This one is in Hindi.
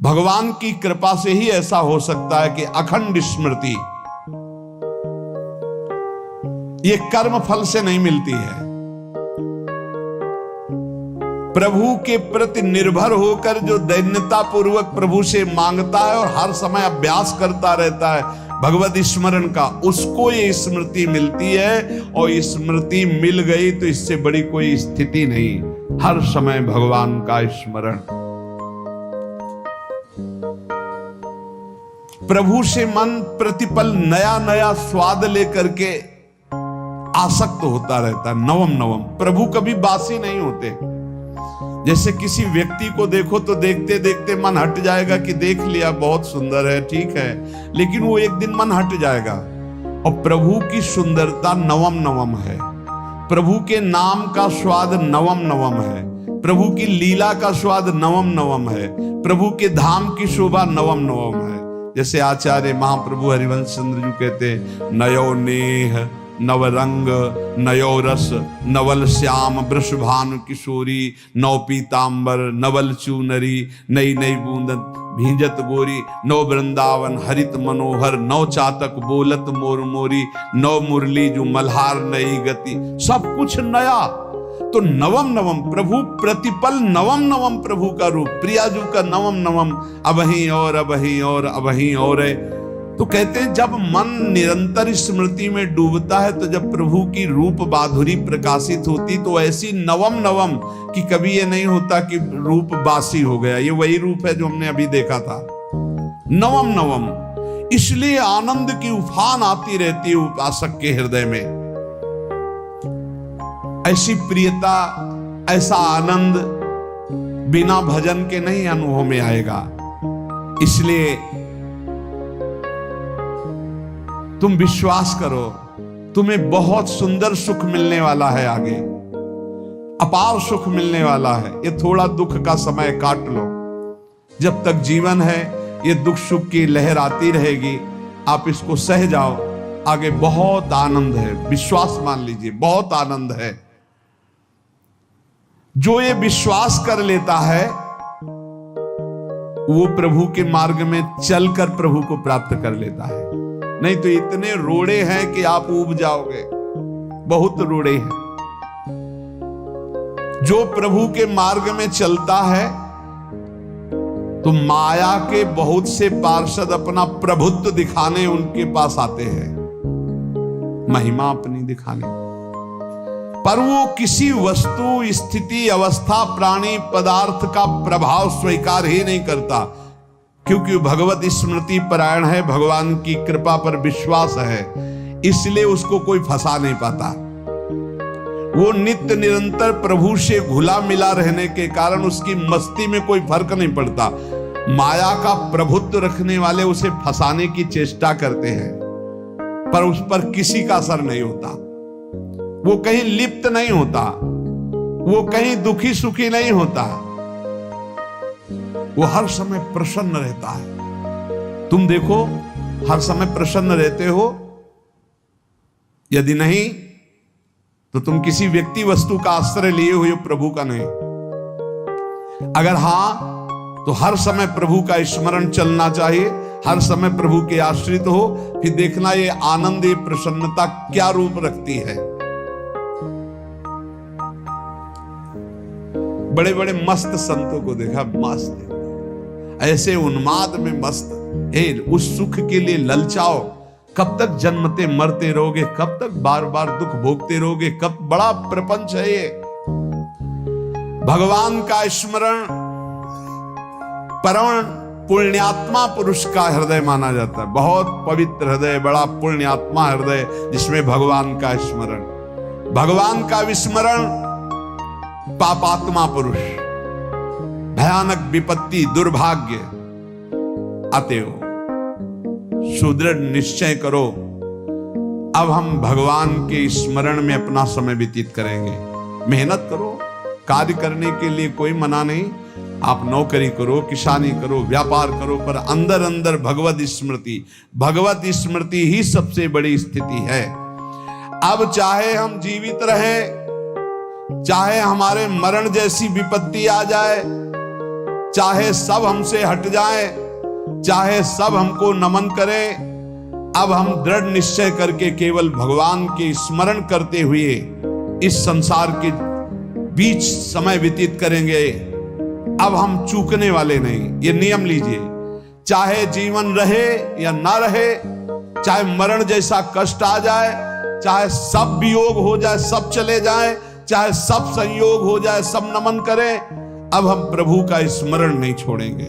भगवान की कृपा से ही ऐसा हो सकता है कि अखंड स्मृति ये कर्म फल से नहीं मिलती है। प्रभु के प्रति निर्भर होकर जो दैन्यता पूर्वक प्रभु से मांगता है और हर समय अभ्यास करता रहता है भगवत स्मरण का, उसको ये स्मृति मिलती है। और स्मृति मिल गई तो इससे बड़ी कोई स्थिति नहीं, हर समय भगवान का स्मरण। प्रभु से मन प्रतिपल नया नया स्वाद लेकर के आसक्त होता रहता है, नवम नवम। प्रभु कभी बासी नहीं होते। जैसे किसी व्यक्ति को देखो तो देखते देखते मन हट जाएगा कि देख लिया, बहुत सुंदर है, ठीक है, लेकिन वो एक दिन मन हट जाएगा। और प्रभु की सुंदरता नवम नवम है, प्रभु के नाम का स्वाद नवम नवम है, प्रभु की लीला का स्वाद नवम नवम है, प्रभु के धाम की शोभा नवम नवम है। जैसे आचार्य महाप्रभु हरिवंश चंद्र जी कहते, नयो नेह नव रंग नयो रस नवल श्याम वृषभानु किशोरी, नव पीतांबर नवल चूनरी, नई नई बूंदन भींजत गोरी, नव वृंदावन हरित मनोहर, नव चातक बोलत मोर मोरी, नव मुरली जो मल्हार नई गति, सब कुछ नया। तो नवम नवम प्रभु प्रतिपल नवम नवम प्रभु का रूप, प्रियाजू का नवम नवम, अबहीं और अबहीं और अबहीं और है। तो कहते हैं जब मन निरंतर स्मृति में डूबता है, तो जब प्रभु की रूप माधुरी प्रकाशित होती तो ऐसी नवम नवम कि कभी ये नहीं होता कि रूप बासी हो गया। ये वही रूप है जो हमने अभी देखा था, नवम नवम। इसलिए आनंद की उफान आती रहती है उपासक के हृदय में। ऐसी प्रियता, ऐसा आनंद बिना भजन के नहीं अनुभव में आएगा। इसलिए तुम विश्वास करो, तुम्हें बहुत सुंदर सुख मिलने वाला है, आगे अपार सुख मिलने वाला है। ये थोड़ा दुख का समय काट लो, जब तक जीवन है ये दुख सुख की लहर आती रहेगी, आप इसको सह जाओ। आगे बहुत आनंद है, विश्वास मान लीजिए, बहुत आनंद है। जो ये विश्वास कर लेता है वो प्रभु के मार्ग में चलकर प्रभु को प्राप्त कर लेता है। नहीं तो इतने रोड़े हैं कि आप ऊब जाओगे, बहुत रोड़े हैं। जो प्रभु के मार्ग में चलता है तो माया के बहुत से पार्षद अपना प्रभुत्व दिखाने उनके पास आते हैं, महिमा अपनी दिखाने, पर वो किसी वस्तु स्थिति अवस्था प्राणी पदार्थ का प्रभाव स्वीकार ही नहीं करता, क्योंकि भगवत स्मृति परायण है, भगवान की कृपा पर विश्वास है, इसलिए उसको कोई फंसा नहीं पाता। वो नित्य निरंतर प्रभु से घुला मिला रहने के कारण उसकी मस्ती में कोई फर्क नहीं पड़ता। माया का प्रभुत्व रखने वाले उसे फंसाने की चेष्टा करते हैं, पर उस पर किसी का असर नहीं होता। वो कहीं लिप्त नहीं होता, वो कहीं दुखी सुखी नहीं होता, वो हर समय प्रसन्न रहता है। तुम देखो, हर समय प्रसन्न रहते हो? यदि नहीं तो तुम किसी व्यक्ति वस्तु का आश्रय लिए हुए, प्रभु का नहीं। अगर हां तो हर समय प्रभु का स्मरण चलना चाहिए, हर समय प्रभु के आश्रित हो, फिर देखना ये आनंद, ये प्रसन्नता क्या रूप रखती है। बड़े बड़े मस्त संतों को देखा, मस्त ऐसे उन्माद में मस्त है, उस सुख के लिए ललचाओ। कब तक जन्मते मरते रहोगे, कब तक बार बार दुख भोगते रहोगे, कब बड़ा प्रपंच है ये। भगवान का स्मरण परम पुण्यात्मा पुरुष का हृदय माना जाता है, बहुत पवित्र हृदय, बड़ा पुण्यात्मा हृदय जिसमें भगवान का स्मरण। भगवान का विस्मरण पापात्मा पुरुष, भयानक विपत्ति दुर्भाग्य आते हो। सुदृढ़ निश्चय करो, अब हम भगवान के स्मरण में अपना समय व्यतीत करेंगे। मेहनत करो, कार्य करने के लिए कोई मना नहीं, आप नौकरी करो, किसानी करो, व्यापार करो, पर अंदर अंदर भगवत स्मृति ही सबसे बड़ी स्थिति है। अब चाहे हम जीवित रहें, चाहे हमारे मरण जैसी विपत्ति आ जाए, चाहे सब हमसे हट जाए, चाहे सब हमको नमन करें, अब हम दृढ़ निश्चय करके केवल भगवान के स्मरण करते हुए इस संसार के बीच समय व्यतीत करेंगे। अब हम चूकने वाले नहीं। ये नियम लीजिए, चाहे जीवन रहे या ना रहे, चाहे मरण जैसा कष्ट आ जाए, चाहे सब वियोग हो जाए, सब चले जाए, चाहे सब संयोग हो जाए, सब नमन करें, अब हम प्रभु का स्मरण नहीं छोड़ेंगे।